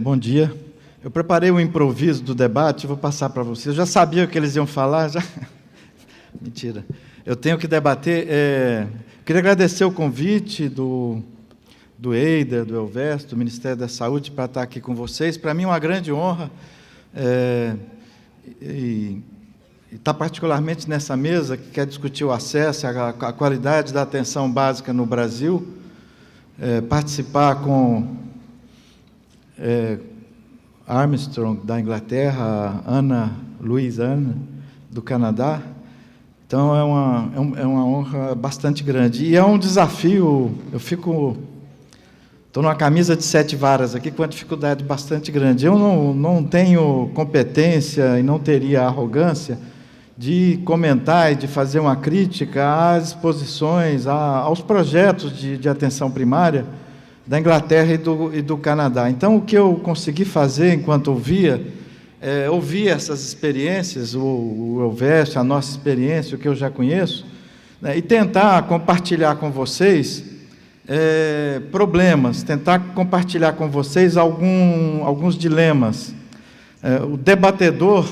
Bom dia. Eu preparei um improviso do debate, vou passar para vocês. Eu já sabia o que eles iam falar, já. Mentira. Eu tenho que debater. Queria agradecer o convite do Eider, do Elvésio, do Ministério da Saúde, para estar aqui com vocês. Para mim é uma grande honra e estar particularmente nessa mesa que quer discutir o acesso, a qualidade da atenção básica no Brasil, participar com Armstrong, da Inglaterra, Louise Anna, do Canadá. Então, é uma honra bastante grande. E é um desafio, estou numa camisa de 7 varas aqui, com uma dificuldade bastante grande. Eu não tenho competência e não teria arrogância de comentar e de fazer uma crítica às exposições, aos projetos de atenção primária da Inglaterra e do Canadá. Então, o que eu consegui fazer enquanto ouvir essas experiências, o Elvésio, a nossa experiência, o que eu já conheço, né, e tentar compartilhar com vocês problemas, tentar compartilhar com vocês alguns dilemas. O debatedor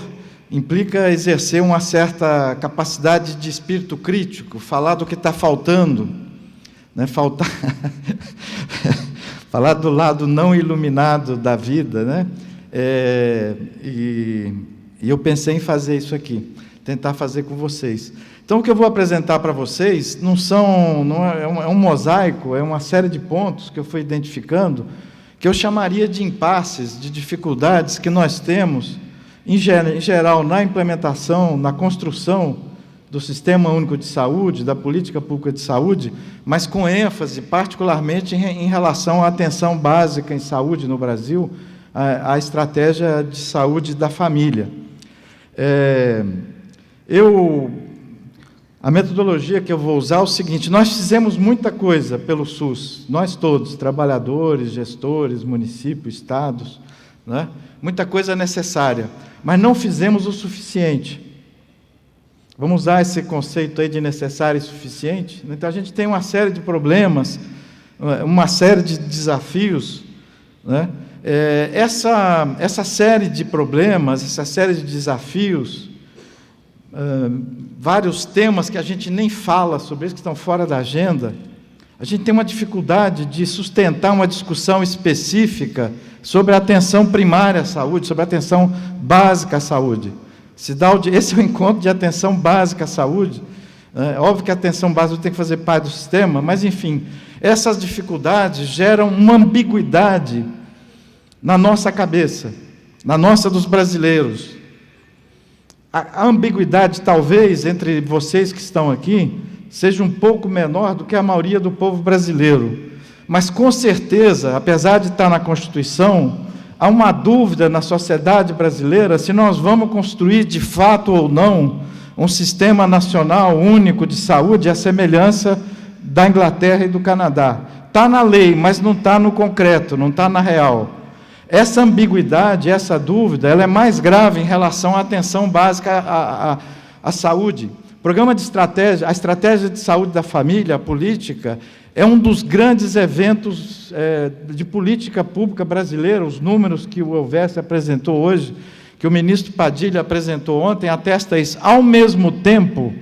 implica exercer uma certa capacidade de espírito crítico, falar do que está faltando, né, falar do lado não iluminado da vida, né? E eu pensei em fazer isso aqui, tentar fazer com vocês. Então, o que eu vou apresentar para vocês é um mosaico, é uma série de pontos que eu fui identificando, que eu chamaria de impasses, de dificuldades que nós temos, em geral, na implementação, na construção do Sistema Único de Saúde, da política pública de saúde, mas com ênfase, particularmente, em relação à atenção básica em saúde no Brasil, a estratégia de saúde da família. A metodologia que eu vou usar é o seguinte: nós fizemos muita coisa pelo SUS, nós todos, trabalhadores, gestores, municípios, estados, né? Muita coisa necessária, mas não fizemos o suficiente. Vamos usar esse conceito aí de necessário e suficiente? Então, a gente tem uma série de problemas, uma série de desafios, né? Essa série de problemas, essa série de desafios, vários temas que a gente nem fala sobre isso, que estão fora da agenda, a gente tem uma dificuldade de sustentar uma discussão específica sobre a atenção primária à saúde, sobre a atenção básica à saúde. Esse é o encontro de atenção básica à saúde. Óbvio que a atenção básica tem que fazer parte do sistema, mas, enfim, essas dificuldades geram uma ambiguidade na nossa cabeça, na nossa dos brasileiros. A ambiguidade, talvez, entre vocês que estão aqui, seja um pouco menor do que a maioria do povo brasileiro. Mas, com certeza, apesar de estar na Constituição, há uma dúvida na sociedade brasileira se nós vamos construir, de fato ou não, um sistema nacional único de saúde à semelhança da Inglaterra e do Canadá. Está na lei, mas não está no concreto, não está na real. Essa ambiguidade, essa dúvida, ela é mais grave em relação à atenção básica à saúde. O programa de estratégia, a estratégia de saúde da família, a política, é um dos grandes eventos de política pública brasileira. Os números que o Elvésio apresentou hoje, que o ministro Padilha apresentou ontem, atesta isso. Ao mesmo tempo,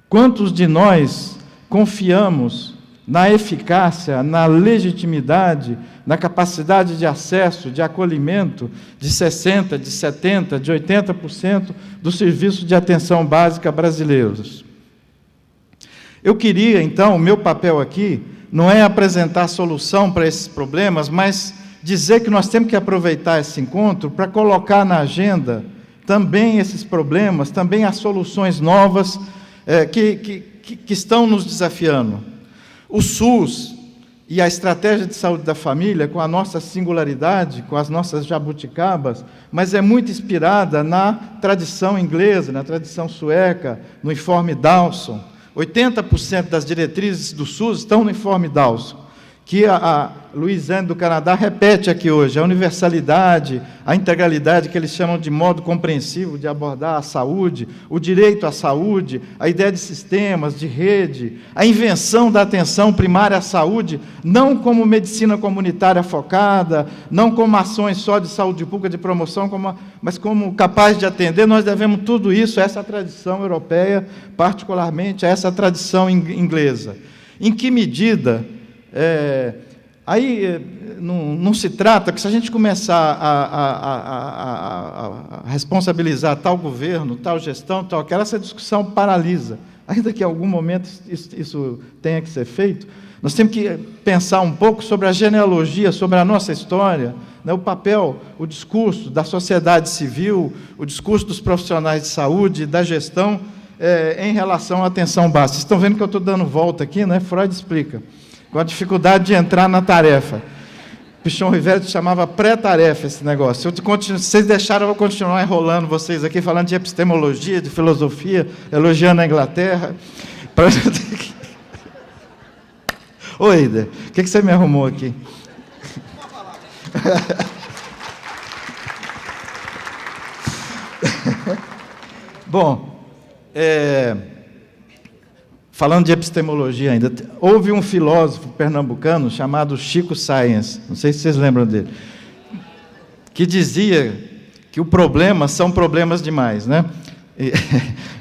quantos de nós confiamos na eficácia, na legitimidade, na capacidade de acesso, de acolhimento de 60%, de 70%, de 80% dos serviços de atenção básica brasileiros? Eu queria, então, o meu papel aqui não é apresentar solução para esses problemas, mas dizer que nós temos que aproveitar esse encontro para colocar na agenda também esses problemas, também as soluções novas que estão nos desafiando. O SUS e a estratégia de saúde da família, com a nossa singularidade, com as nossas jabuticabas, mas é muito inspirada na tradição inglesa, na tradição sueca, no informe Dawson. 80% das diretrizes do SUS estão no informe Dawson. que a Louisiane do Canadá repete aqui hoje, a universalidade, a integralidade que eles chamam de modo compreensivo de abordar a saúde, o direito à saúde, a ideia de sistemas, de rede, a invenção da atenção primária à saúde, não como medicina comunitária focada, não como ações só de saúde pública, de promoção, mas como capaz de atender. Nós devemos tudo isso a essa tradição europeia, particularmente a essa tradição inglesa. Em que medida... Aí não se trata que, se a gente começar a responsabilizar tal governo, tal gestão, tal aquela, essa discussão paralisa. Ainda que em algum momento isso tenha que ser feito, nós temos que pensar um pouco sobre a genealogia, sobre a nossa história, né, o papel, o discurso da sociedade civil, o discurso dos profissionais de saúde, da gestão, em relação à atenção básica. Vocês estão vendo que eu estou dando volta aqui, né? Freud explica. Com a dificuldade de entrar na tarefa. Pichon Rivera chamava pré-tarefa esse negócio. Vocês deixaram eu continuar enrolando vocês aqui, falando de epistemologia, de filosofia, elogiando a Inglaterra. Ô, Eider, o que você me arrumou aqui? Bom, falando de epistemologia ainda, houve um filósofo pernambucano chamado Chico Science, não sei se vocês lembram dele, que dizia que o problema são problemas demais, né?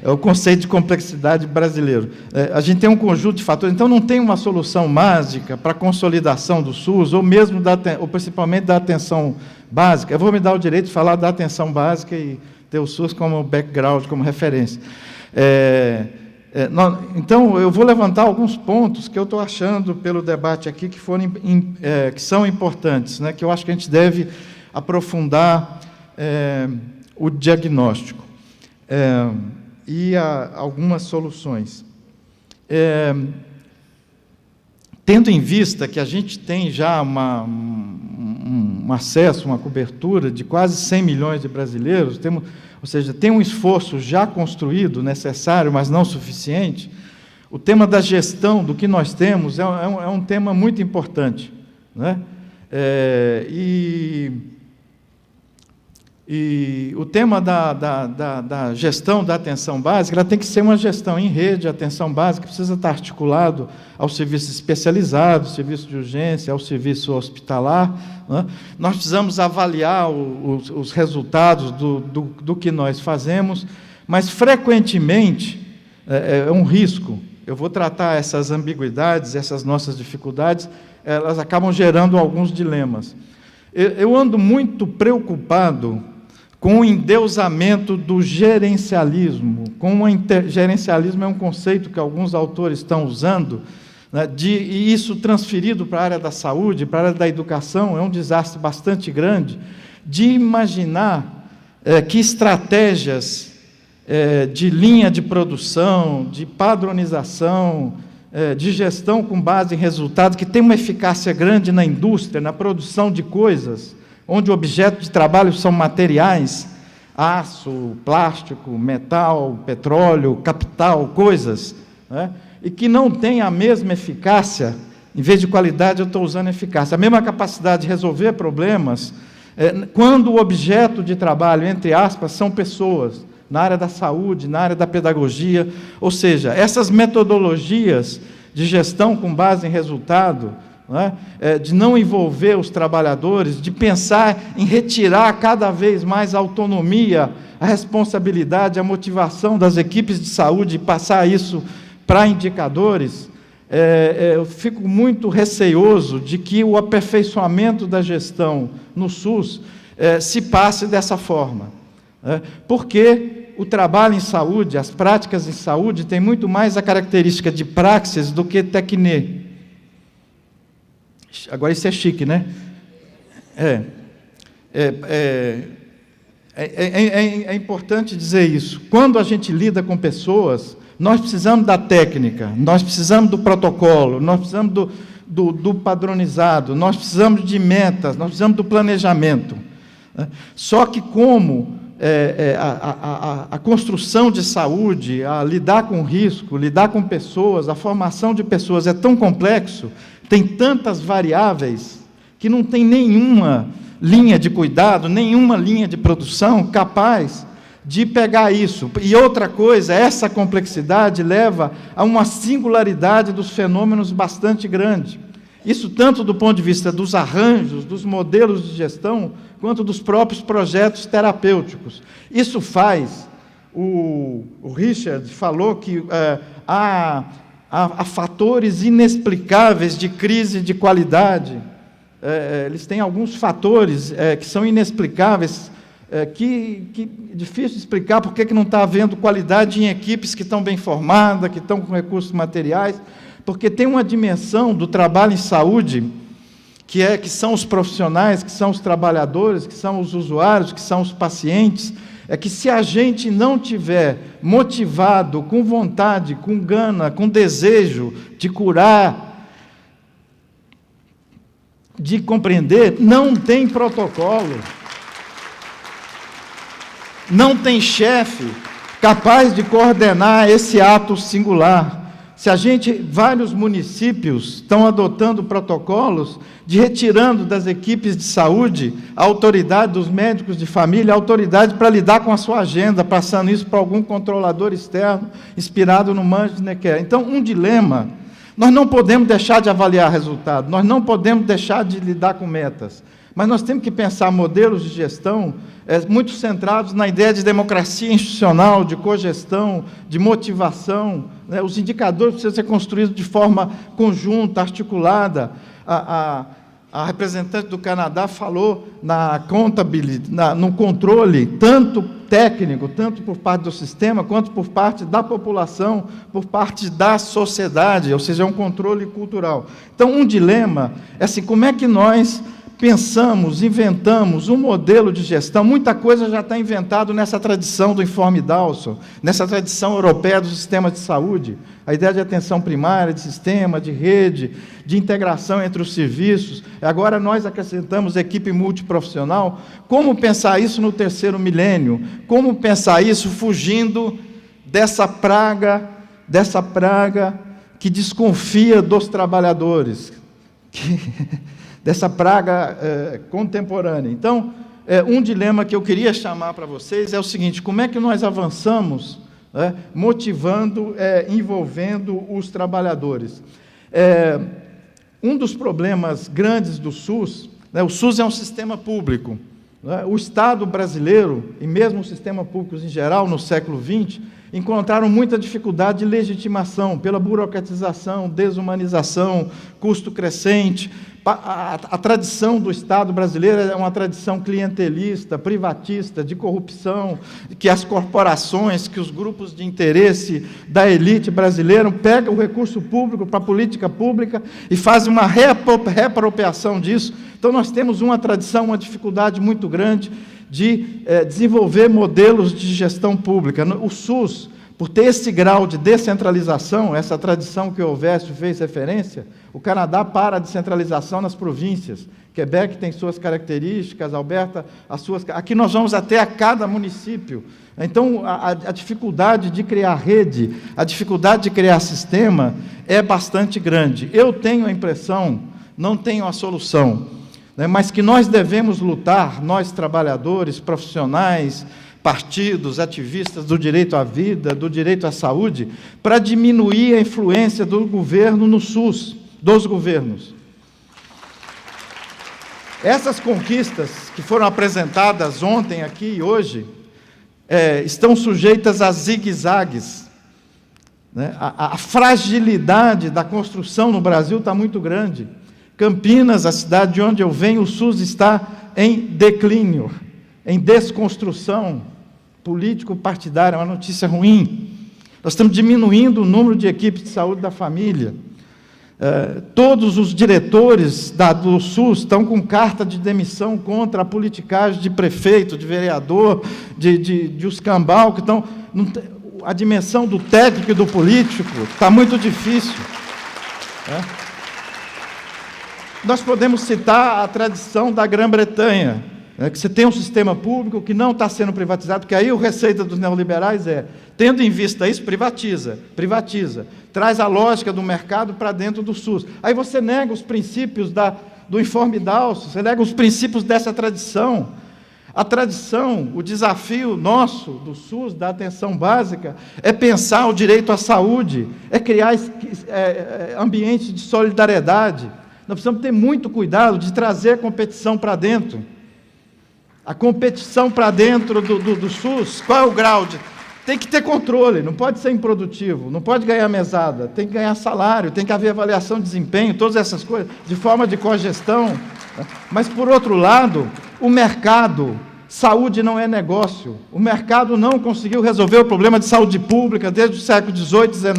É o conceito de complexidade brasileiro. A gente tem um conjunto de fatores, então não tem uma solução mágica para a consolidação do SUS, ou mesmo, ou principalmente da atenção básica. Eu vou me dar o direito de falar da atenção básica e ter o SUS como background, como referência. Então, eu vou levantar alguns pontos que eu estou achando, pelo debate aqui, que são importantes, né, que eu acho que a gente deve aprofundar o diagnóstico e algumas soluções. Tendo em vista que a gente tem já um acesso, uma cobertura de quase 100 milhões de brasileiros, ou seja, tem um esforço já construído, necessário, mas não suficiente, o tema da gestão do que nós temos é um tema muito importante, né? E o tema da gestão da atenção básica, ela tem que ser uma gestão em rede. A atenção básica precisa estar articulado ao serviço especializado, ao serviço de urgência, ao serviço hospitalar, né? Nós precisamos avaliar os resultados do que nós fazemos, mas, frequentemente, é um risco. Eu vou tratar essas ambiguidades, essas nossas dificuldades, elas acabam gerando alguns dilemas. Eu ando muito preocupado com o endeusamento do gerencialismo. Gerencialismo é um conceito que alguns autores estão usando, né, e isso transferido para a área da saúde, para a área da educação, é um desastre bastante grande, de imaginar que estratégias de linha de produção, de padronização, de gestão com base em resultado, que tem uma eficácia grande na indústria, na produção de coisas, onde o objeto de trabalho são materiais, aço, plástico, metal, petróleo, capital, coisas, né? E que não tem a mesma eficácia. Em vez de qualidade, eu estou usando eficácia. A mesma capacidade de resolver problemas, quando o objeto de trabalho, entre aspas, são pessoas, na área da saúde, na área da pedagogia. Ou seja, essas metodologias de gestão com base em resultado, de não envolver os trabalhadores, de pensar em retirar cada vez mais a autonomia, a responsabilidade, a motivação das equipes de saúde e passar isso para indicadores, eu fico muito receoso de que o aperfeiçoamento da gestão no SUS se passe dessa forma, porque o trabalho em saúde, as práticas em saúde, tem muito mais a característica de praxis do que tecne. Agora isso é chique, né? É importante dizer isso. Quando a gente lida com pessoas, nós precisamos da técnica, nós precisamos do protocolo, nós precisamos do padronizado, nós precisamos de metas, nós precisamos do planejamento. Só que como a construção de saúde, a lidar com risco, lidar com pessoas, a formação de pessoas é tão complexo tem tantas variáveis que não tem nenhuma linha de cuidado, nenhuma linha de produção capaz de pegar isso. E outra coisa, essa complexidade leva a uma singularidade dos fenômenos bastante grande. Isso tanto do ponto de vista dos arranjos, dos modelos de gestão, quanto dos próprios projetos terapêuticos. Isso faz, o Richard falou que há fatores inexplicáveis de crise de qualidade. Eles têm alguns fatores que são inexplicáveis, que é difícil explicar porque que não está havendo qualidade em equipes que estão bem formadas, que estão com recursos materiais, porque tem uma dimensão do trabalho em saúde, que são os profissionais, que são os trabalhadores, que são os usuários, que são os pacientes, é que se a gente não tiver motivado, com vontade, com gana, com desejo de curar, de compreender, não tem protocolo, não tem chefe capaz de coordenar esse ato singular. Vários municípios estão adotando protocolos de retirando das equipes de saúde a autoridade dos médicos de família, a autoridade para lidar com a sua agenda, passando isso para algum controlador externo, inspirado no Manche Necker. Então, um dilema: nós não podemos deixar de avaliar resultados, nós não podemos deixar de lidar com metas, mas nós temos que pensar modelos de gestão muito centrados na ideia de democracia institucional, de cogestão, de motivação. Os indicadores precisam ser construídos de forma conjunta, articulada. A representante do Canadá falou na accountability, no controle, tanto técnico, tanto por parte do sistema, quanto por parte da população, por parte da sociedade, ou seja, é um controle cultural. Então, um dilema é assim: como é que nós pensamos, inventamos um modelo de gestão? Muita coisa já está inventado nessa tradição do informe Dawson, nessa tradição europeia do sistema de saúde, a ideia de atenção primária, de sistema, de rede, de integração entre os serviços. Agora nós acrescentamos equipe multiprofissional. Como pensar isso no terceiro milênio? Como pensar isso fugindo dessa praga que desconfia dos trabalhadores, dessa praga contemporânea. Então, um dilema que eu queria chamar para vocês é o seguinte: como é que nós avançamos, motivando, envolvendo os trabalhadores? Um dos problemas grandes do SUS, o SUS é um sistema público, o Estado brasileiro, e mesmo os sistemas públicos em geral, no século XX, encontraram muita dificuldade de legitimação pela burocratização, desumanização, custo crescente. A tradição do Estado brasileiro é uma tradição clientelista, privatista, de corrupção, que as corporações, que os grupos de interesse da elite brasileira pegam o recurso público para a política pública e fazem uma reapropriação disso. Então, nós temos uma tradição, uma dificuldade muito grande de desenvolver modelos de gestão pública. O SUS, por ter esse grau de descentralização, essa tradição que o Ovesio fez referência, o Canadá para a descentralização nas províncias. Quebec tem suas características, Alberta as suas. Aqui nós vamos até a cada município. Então, a dificuldade de criar rede, a dificuldade de criar sistema é bastante grande. Eu tenho a impressão, não tenho a solução, mas que nós devemos lutar, nós trabalhadores, profissionais, partidos, ativistas do direito à vida, do direito à saúde, para diminuir a influência do governo no SUS, dos governos. Essas conquistas que foram apresentadas ontem aqui e hoje, estão sujeitas a zigue-zagues. A fragilidade da construção no Brasil está muito grande. Campinas, a cidade de onde eu venho, o SUS está em declínio, em desconstrução político-partidária, é uma notícia ruim. Nós estamos diminuindo o número de equipes de saúde da família. Todos os diretores do SUS estão com carta de demissão contra a politicagem de prefeito, de vereador, de os cambal, que estão... A dimensão do técnico e do político está muito difícil. Nós podemos citar a tradição da Grã-Bretanha, Que você tem um sistema público que não está sendo privatizado, porque aí a receita dos neoliberais tendo em vista isso, privatiza, traz a lógica do mercado para dentro do SUS. Aí você nega os princípios do informe Dawson, você nega os princípios dessa tradição. A tradição, o desafio nosso do SUS, da atenção básica, é pensar o direito à saúde, é criar ambientes de solidariedade. Nós precisamos ter muito cuidado de trazer a competição para dentro. A competição para dentro do SUS, qual é o grau de... Tem que ter controle, não pode ser improdutivo, não pode ganhar mesada, tem que ganhar salário, tem que haver avaliação de desempenho, todas essas coisas, de forma de cogestão. Mas, por outro lado, o mercado, saúde não é negócio. O mercado não conseguiu resolver o problema de saúde pública desde o século XVIII, XIX,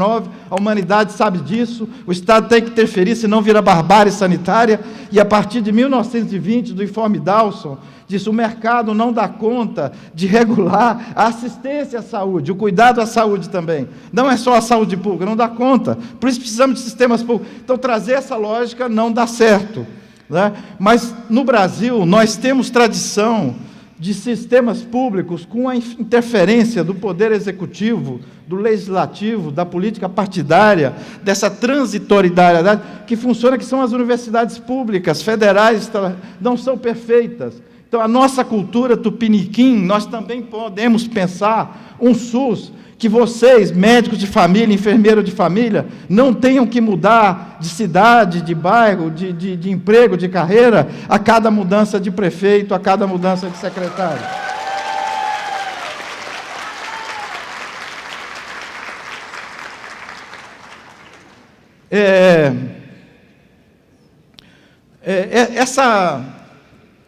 a humanidade sabe disso, o Estado tem que interferir, senão vira barbárie sanitária, e a partir de 1920, do informe Dawson, diz: o mercado não dá conta de regular a assistência à saúde, o cuidado à saúde também. Não é só a saúde pública, não dá conta. Por isso precisamos de sistemas públicos. Então, trazer essa lógica não dá certo, né? Mas, no Brasil, nós temos tradição de sistemas públicos com a interferência do poder executivo, do legislativo, da política partidária, dessa transitoriedade que funciona, que são as universidades públicas, federais, não são perfeitas. Então, a nossa cultura tupiniquim, nós também podemos pensar um SUS que vocês, médicos de família, enfermeiros de família, não tenham que mudar de cidade, de bairro, de emprego, de carreira, a cada mudança de prefeito, a cada mudança de secretário.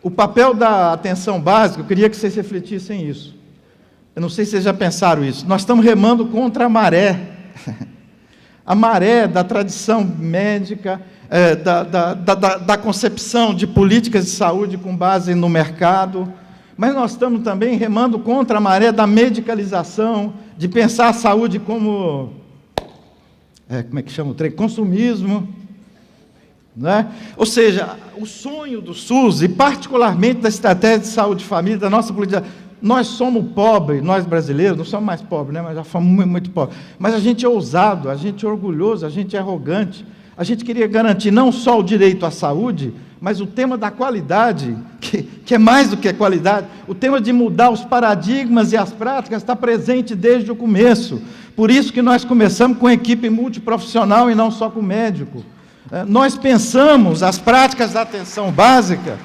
O papel da atenção básica, eu queria que vocês refletissem isso. Eu não sei se vocês já pensaram isso. Nós estamos remando contra a maré. A maré da tradição médica, da concepção de políticas de saúde com base no mercado. Mas nós estamos também remando contra a maré da medicalização, de pensar a saúde como... como é que chama o trem? Consumismo. Né? Ou seja, o sonho do SUS, e particularmente da estratégia de saúde e família, da nossa política... Nós somos pobres, nós brasileiros, não somos mais pobres, né? Mas já fomos muito, muito pobres. Mas a gente é ousado, a gente é orgulhoso, a gente é arrogante. A gente queria garantir não só o direito à saúde, mas o tema da qualidade, que é mais do que a qualidade, o tema de mudar os paradigmas e as práticas está presente desde o começo. Por isso que nós começamos com equipe multiprofissional e não só com médico. Nós pensamos as práticas da atenção básica,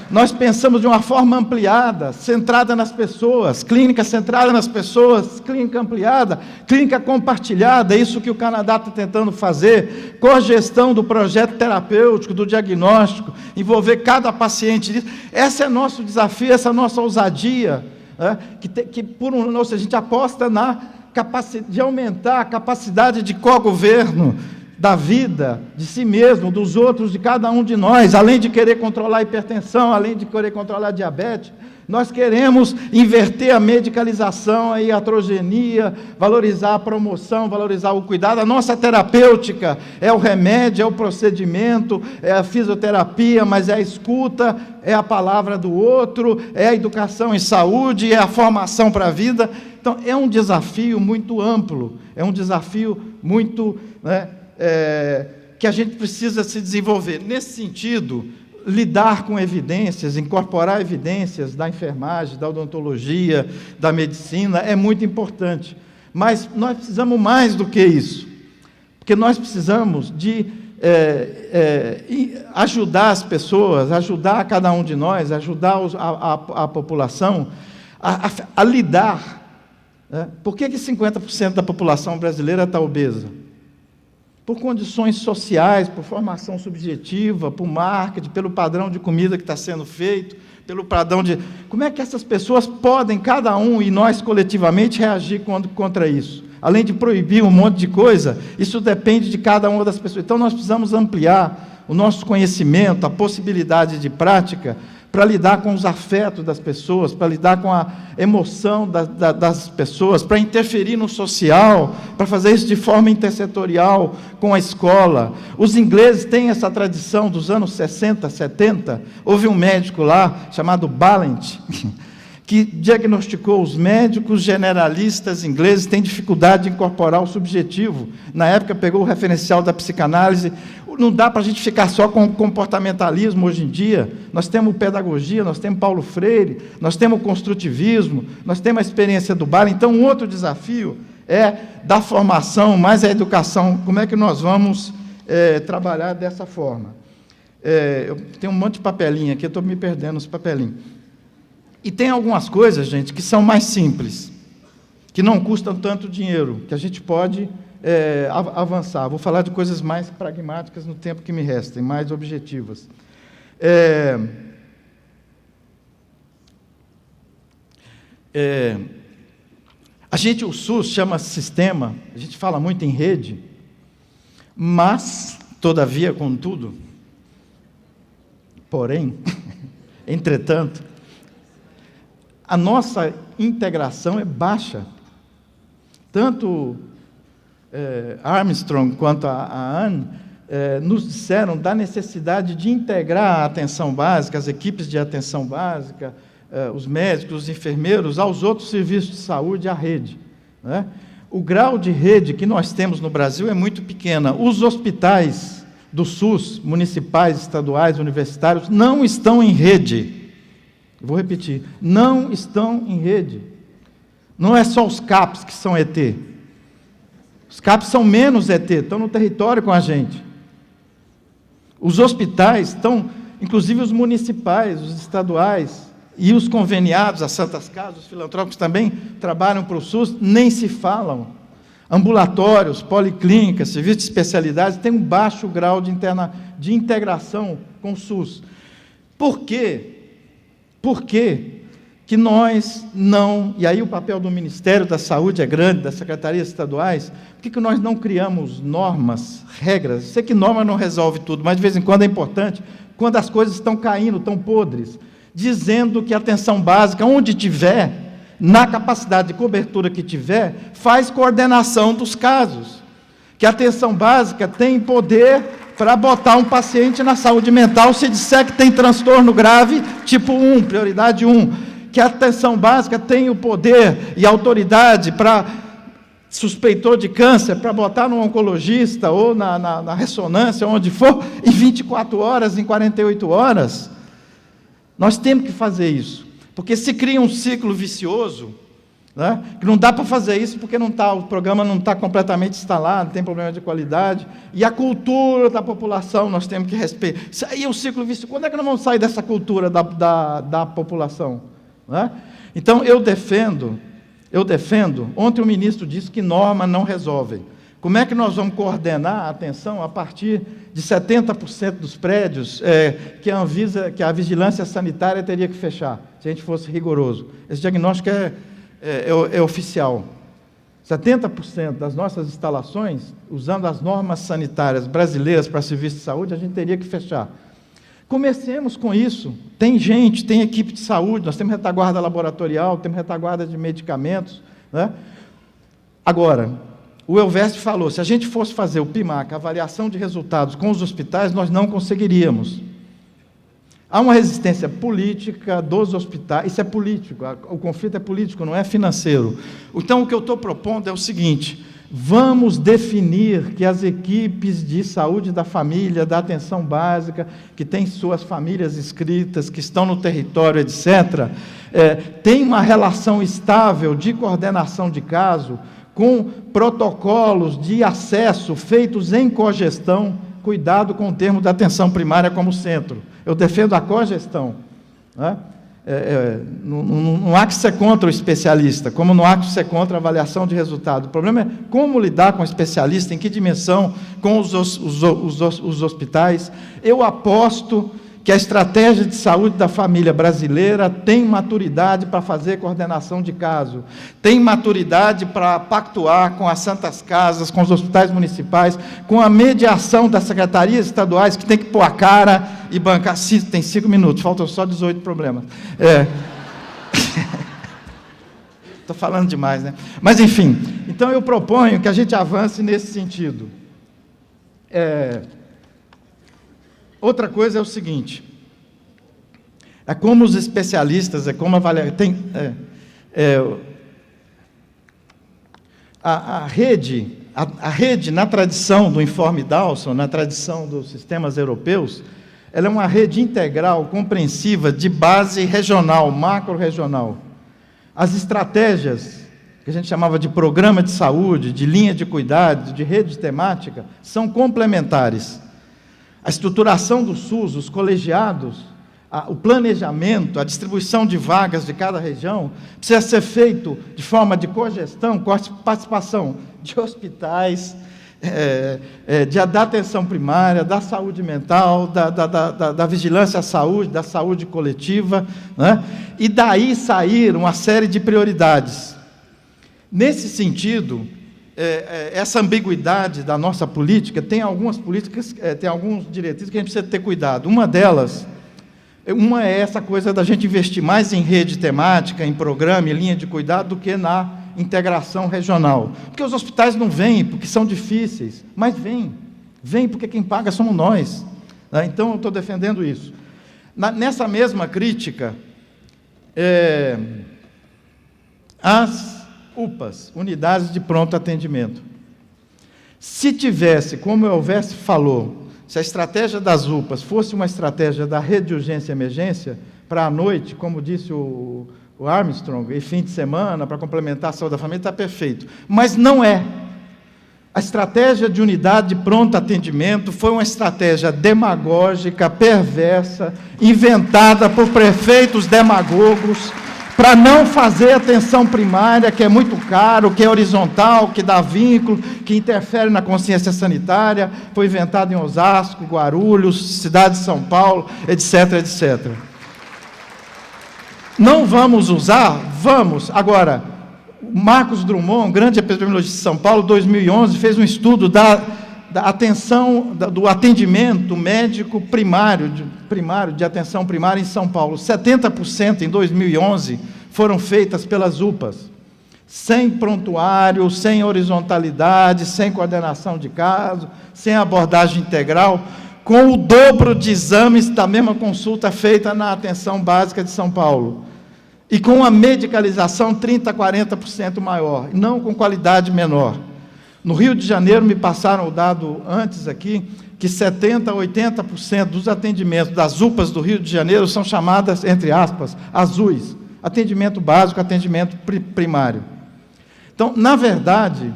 nós pensamos de uma forma ampliada, centrada nas pessoas, clínica centrada nas pessoas, clínica ampliada, clínica compartilhada, é isso que o Canadá está tentando fazer, cogestão do projeto terapêutico, do diagnóstico, envolver cada paciente nisso. Esse é nosso desafio, essa é a nossa ousadia, ou seja, a gente aposta na capacidade de aumentar a capacidade de cogoverno, da vida, de si mesmo, dos outros, de cada um de nós, além de querer controlar a hipertensão, além de querer controlar a diabetes, nós queremos inverter a medicalização, a iatrogenia, valorizar a promoção, valorizar o cuidado. A nossa terapêutica é o remédio, é o procedimento, é a fisioterapia, mas é a escuta, é a palavra do outro, é a educação em saúde, é a formação para a vida. Então, é um desafio muito amplo, é um desafio muito... que a gente precisa se desenvolver. Nesse sentido, lidar com evidências, incorporar evidências da enfermagem, da odontologia, da medicina, é muito importante. Mas nós precisamos mais do que isso, porque nós precisamos de ajudar as pessoas, ajudar cada um de nós, ajudar a população a lidar. Por que 50% da população brasileira está obesa? Por condições sociais, por formação subjetiva, por marketing, pelo padrão de comida que está sendo feito, pelo padrão de... Como é que essas pessoas podem, cada um e nós coletivamente, reagir contra isso? Além de proibir um monte de coisa, isso depende de cada uma das pessoas. Então, nós precisamos ampliar o nosso conhecimento, a possibilidade de prática, para lidar com os afetos das pessoas, para lidar com a emoção das pessoas, para interferir no social, para fazer isso de forma intersetorial com a escola. Os ingleses têm essa tradição dos anos 60, 70. Houve um médico lá, chamado Ballant, que diagnosticou os médicos generalistas ingleses têm dificuldade de incorporar o subjetivo. Na época, pegou o referencial da psicanálise. Não dá para a gente ficar só com o comportamentalismo hoje em dia. Nós temos pedagogia, nós temos Paulo Freire, nós temos o construtivismo, nós temos a experiência do Ballant. Então, um outro desafio é da formação, mais a educação. Como é que nós vamos trabalhar dessa forma? Eu tenho um monte de papelinho aqui, eu estou me perdendo nos papelinhos. E tem algumas coisas, gente, que são mais simples, que não custam tanto dinheiro, que a gente pode avançar. Vou falar de coisas mais pragmáticas no tempo que me resta, e mais objetivas. O SUS chama sistema, a gente fala muito em rede, mas, todavia, contudo, porém, entretanto, a nossa integração é baixa. Tanto Armstrong quanto a Anne nos disseram da necessidade de integrar a atenção básica, as equipes de atenção básica, os médicos, os enfermeiros, aos outros serviços de saúde, à rede. Né? O grau de rede que nós temos no Brasil é muito pequena. Os hospitais do SUS, municipais, estaduais, universitários, não estão em rede. Vou repetir, não estão em rede. Não é só os CAPs que são ET. Os CAPs são menos ET, estão no território com a gente. Os hospitais estão, inclusive os municipais, os estaduais, e os conveniados, as Santas Casas, os filantrópicos também trabalham para o SUS, nem se falam. Ambulatórios, policlínicas, serviços de especialidades têm um baixo grau de integração com o SUS. Por quê? Por que nós não, e aí o papel do Ministério da Saúde é grande, das secretarias estaduais, por que nós não criamos normas, regras? Sei que norma não resolve tudo, mas de vez em quando é importante, quando as coisas estão caindo, estão podres, dizendo que a atenção básica, onde tiver, na capacidade de cobertura que tiver, faz coordenação dos casos. Que a atenção básica tem poder para botar um paciente na saúde mental se disser que tem transtorno grave, tipo 1, prioridade 1. Que a atenção básica tem o poder e autoridade para suspeitor de câncer, para botar no oncologista ou na ressonância, onde for, em 24 horas, em 48 horas. Nós temos que fazer isso, porque se cria um ciclo vicioso, né, que não dá para fazer isso porque o programa não está completamente instalado, tem problema de qualidade, e a cultura da população nós temos que respeitar. Isso aí é o ciclo vicioso. Quando é que nós vamos sair dessa cultura da população? Né? Então, eu defendo, ontem o ministro disse que norma não resolve. Como é que nós vamos coordenar a atenção a partir de 70% dos prédios que a vigilância sanitária teria que fechar, se a gente fosse rigoroso? Esse diagnóstico é oficial. 70% das nossas instalações, usando as normas sanitárias brasileiras para serviço de saúde, a gente teria que fechar. Comecemos com isso. Tem gente, tem equipe de saúde, nós temos retaguarda laboratorial, temos retaguarda de medicamentos. Né? Agora, o Elvésio falou, se a gente fosse fazer o PIMAC, a avaliação de resultados com os hospitais, nós não conseguiríamos. Há uma resistência política dos hospitais, isso é político, o conflito é político, não é financeiro. Então, o que eu estou propondo é o seguinte, vamos definir que as equipes de saúde da família, da atenção básica, que têm suas famílias inscritas, que estão no território, etc., têm uma relação estável de coordenação de caso, com protocolos de acesso feitos em cogestão, cuidado com o termo da atenção primária como centro. Eu defendo a cogestão. Né? Não há que ser contra o especialista, como não há que ser contra a avaliação de resultado. O problema é como lidar com o especialista, em que dimensão, com os hospitais. Eu aposto que a estratégia de saúde da família brasileira tem maturidade para fazer coordenação de caso, tem maturidade para pactuar com as santas casas, com os hospitais municipais, com a mediação das secretarias estaduais, que tem que pôr a cara e bancar. Tem 5 minutos, faltam só 18 problemas. Estou falando demais, né? Mas, enfim, então eu proponho que a gente avance nesse sentido. Outra coisa é o seguinte, é como os especialistas, é como avaliar, a rede, na tradição do informe Dawson, na tradição dos sistemas europeus, ela é uma rede integral, compreensiva, de base regional, macro-regional. As estratégias, que a gente chamava de programa de saúde, de linha de cuidado, de rede temática, são complementares. A estruturação do SUS, os colegiados, o planejamento, a distribuição de vagas de cada região, precisa ser feito de forma de cogestão, com a participação de hospitais, da atenção primária, da saúde mental, da vigilância à saúde, da saúde coletiva, né? E daí sair uma série de prioridades. Nesse sentido, essa ambiguidade da nossa política, tem algumas políticas, tem alguns diretrizes que a gente precisa ter cuidado. Uma é essa coisa da gente investir mais em rede temática, em programa, em linha de cuidado, do que na integração regional. Porque os hospitais não vêm porque são difíceis, mas vêm porque quem paga somos nós. Né? Então, eu estou defendendo isso. Nessa mesma crítica, as UPAs, unidades de pronto atendimento. Se tivesse, como o Elvésio falou, se a estratégia das UPAs fosse uma estratégia da rede de urgência e emergência, para a noite, como disse o Armstrong, e fim de semana, para complementar a saúde da família, está perfeito. Mas não é. A estratégia de unidade de pronto atendimento foi uma estratégia demagógica, perversa, inventada por prefeitos demagogos, para não fazer atenção primária, que é muito caro, que é horizontal, que dá vínculo, que interfere na consciência sanitária, foi inventado em Osasco, Guarulhos, cidade de São Paulo, etc., etc. Não vamos usar? Vamos. Agora, Marcos Drummond, grande epidemiologista de São Paulo, 2011, fez um estudo da atenção, do atendimento médico primário de atenção primária em São Paulo. 70% em 2011 foram feitas pelas UPAs, sem prontuário, sem horizontalidade, sem coordenação de caso, sem abordagem integral, com o dobro de exames da mesma consulta feita na atenção básica de São Paulo, e com a medicalização 30% a 40% maior, não com qualidade menor. No Rio de Janeiro, me passaram o dado antes aqui, que 70% a 80% dos atendimentos das UPAs do Rio de Janeiro são chamadas, entre aspas, azuis, atendimento básico, atendimento primário. Então, na verdade,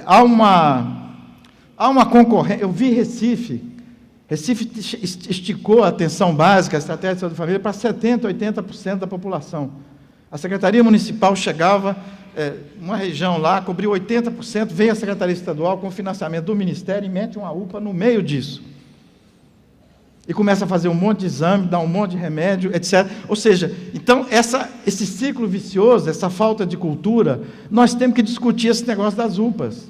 há uma concorrência. Eu vi Recife esticou a atenção básica, a estratégia de saúde da família, para 70%, 80% da população. A Secretaria Municipal chegava, uma região lá, cobriu 80%, veio a Secretaria Estadual com financiamento do Ministério e mete uma UPA no meio disso. E começa a fazer um monte de exame, dá um monte de remédio, etc. Ou seja, então, esse ciclo vicioso, essa falta de cultura, nós temos que discutir esse negócio das UPAs.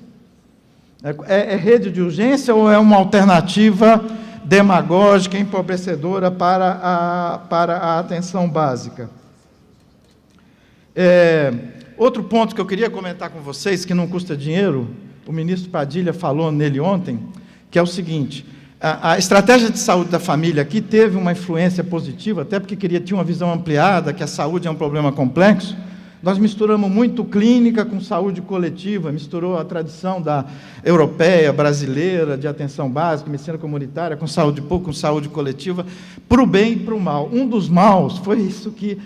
É rede de urgência ou é uma alternativa demagógica, empobrecedora para a atenção básica? Outro ponto que eu queria comentar com vocês, que não custa dinheiro, o ministro Padilha falou nele ontem, que é o seguinte: a estratégia de saúde da família aqui teve uma influência positiva, até porque tinha uma visão ampliada, que a saúde é um problema complexo. Nós misturamos muito clínica com saúde coletiva, misturou a tradição europeia, brasileira, de atenção básica, medicina comunitária, com saúde pública, com saúde coletiva, para o bem e para o mal. Um dos maus foi isso que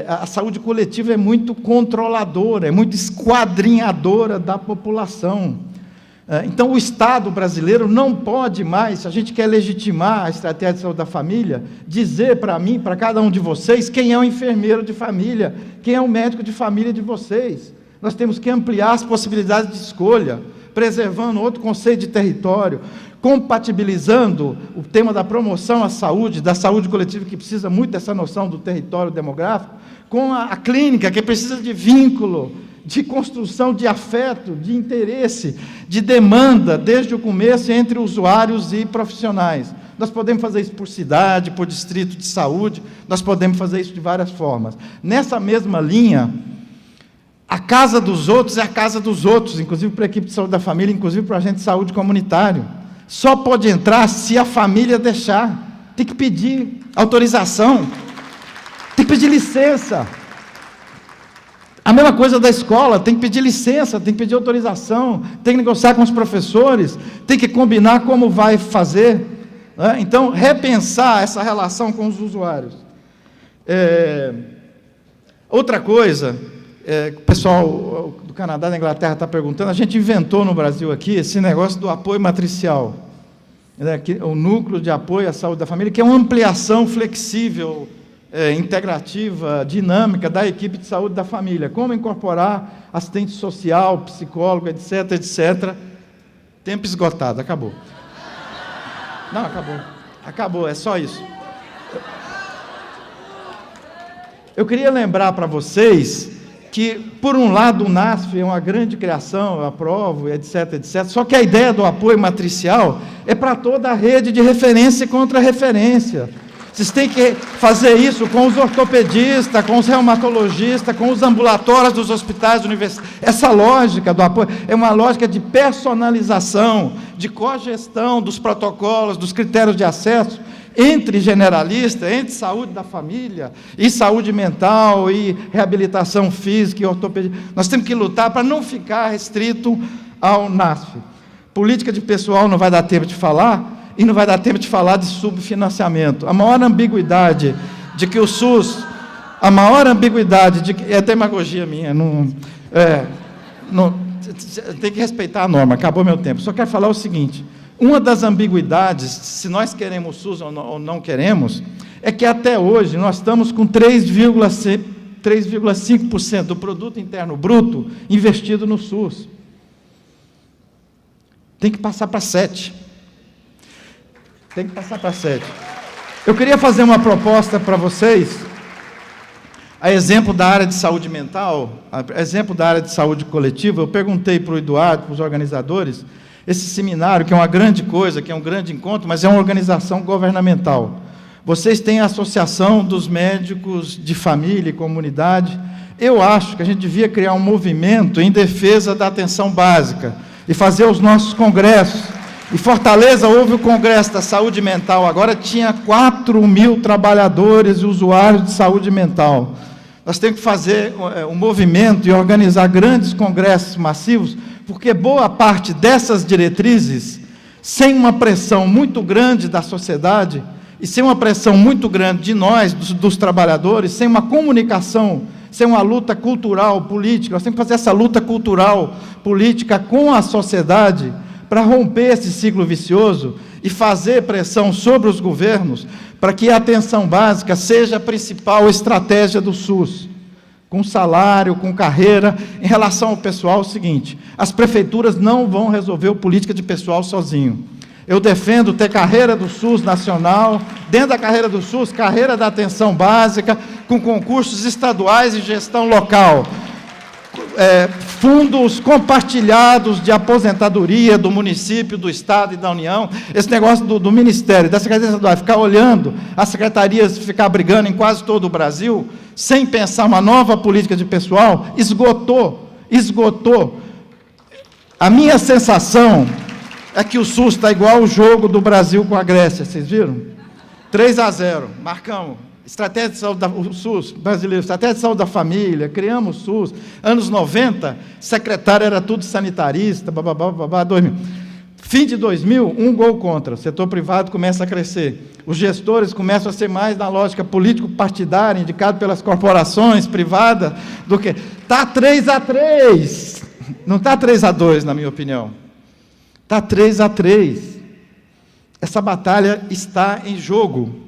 a saúde coletiva é muito controladora, é muito esquadrinhadora da população. Então, o Estado brasileiro não pode mais, se a gente quer legitimar a estratégia de saúde da família, dizer para mim, para cada um de vocês, quem é o enfermeiro de família, quem é o médico de família de vocês. Nós temos que ampliar as possibilidades de escolha, preservando outro conceito de território, compatibilizando o tema da promoção à saúde, da saúde coletiva, que precisa muito dessa noção do território demográfico, com a clínica, que precisa de vínculo, de construção de afeto, de interesse, de demanda, desde o começo, entre usuários e profissionais. Nós podemos fazer isso por cidade, por distrito de saúde, nós podemos fazer isso de várias formas. Nessa mesma linha, a casa dos outros é a casa dos outros, inclusive para a equipe de saúde da família, inclusive para o agente de saúde comunitário. Só pode entrar se a família deixar. Tem que pedir autorização, tem que pedir licença. A mesma coisa da escola, tem que pedir licença, tem que pedir autorização, tem que negociar com os professores, tem que combinar como vai fazer, né? Então, repensar essa relação com os usuários. Outra coisa, o pessoal do Canadá, da Inglaterra está perguntando, a gente inventou no Brasil aqui esse negócio do apoio matricial, né? O núcleo de apoio à saúde da família, que é uma ampliação flexível, integrativa, dinâmica da equipe de saúde da família. Como incorporar assistente social, psicólogo, etc, etc. Tempo esgotado, acabou. Não, acabou. Acabou, é só isso. Eu queria lembrar para vocês que, por um lado, o NASF é uma grande criação, eu aprovo, etc, etc. Só que a ideia do apoio matricial é para toda a rede de referência e contra-referência. Vocês têm que fazer isso com os ortopedistas, com os reumatologistas, com os ambulatórios dos hospitais universitários. Essa lógica do apoio é uma lógica de personalização, de cogestão dos protocolos, dos critérios de acesso entre generalistas, entre saúde da família, e saúde mental, e reabilitação física e ortopedia. Nós temos que lutar para não ficar restrito ao NASF. Política de pessoal não vai dar tempo de falar, e não vai dar tempo de falar de subfinanciamento. A maior ambiguidade de que o SUS, é demagogia minha, tem que respeitar a norma, acabou meu tempo. Só quero falar o seguinte, uma das ambiguidades, se nós queremos o SUS ou não queremos, é que até hoje nós estamos com 3,5% do produto interno bruto investido no SUS. Tem que passar para 7%. Tem que passar para 7. Eu queria fazer uma proposta para vocês, a exemplo da área de saúde mental, a exemplo da área de saúde coletiva. Eu perguntei para o Eduardo, para os organizadores, esse seminário, que é uma grande coisa, que é um grande encontro, mas é uma organização governamental. Vocês têm a Associação dos Médicos de Família e Comunidade. Eu acho que a gente devia criar um movimento em defesa da atenção básica e fazer os nossos congressos. Em Fortaleza houve o Congresso da Saúde Mental, agora tinha 4.000 trabalhadores e usuários de saúde mental. Nós temos que fazer um movimento e organizar grandes congressos massivos, porque boa parte dessas diretrizes, sem uma pressão muito grande da sociedade, e sem uma pressão muito grande de nós, dos trabalhadores, sem uma comunicação, sem uma luta cultural, política, nós temos que fazer essa luta cultural, política com a sociedade, para romper esse ciclo vicioso e fazer pressão sobre os governos para que a atenção básica seja a principal estratégia do SUS, com salário, com carreira. Em relação ao pessoal, é o seguinte, as prefeituras não vão resolver a política de pessoal sozinho. Eu defendo ter carreira do SUS nacional, dentro da carreira do SUS, carreira da atenção básica, com concursos estaduais e gestão local. Fundos compartilhados de aposentadoria do município, do Estado e da União, esse negócio do Ministério, da Secretaria Estadual, ficar olhando as secretarias, ficar brigando em quase todo o Brasil, sem pensar uma nova política de pessoal, esgotou. A minha sensação é que o SUS está igual o jogo do Brasil com a Grécia, vocês viram? 3-0, marcamos. Estratégia de saúde o SUS brasileiro, estratégia de saúde da família, criamos o SUS. Anos 90, secretário era tudo sanitarista, 2000. Fim de 2000, um gol contra. O setor privado começa a crescer. Os gestores começam a ser mais na lógica político-partidária, indicado pelas corporações privadas, do que... Está 3-3. Não está 3-2, na minha opinião. Está 3-3. Essa batalha está em jogo.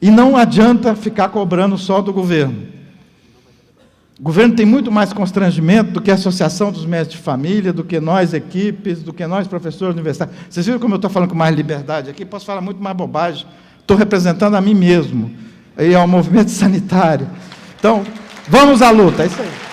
E não adianta ficar cobrando só do governo. O governo tem muito mais constrangimento do que a Associação dos Médicos de Família, do que nós, equipes, do que nós, professores universitários. Vocês viram como eu estou falando com mais liberdade aqui? Posso falar muito mais bobagem. Estou representando a mim mesmo, e ao movimento sanitário. Então, vamos à luta, é isso aí.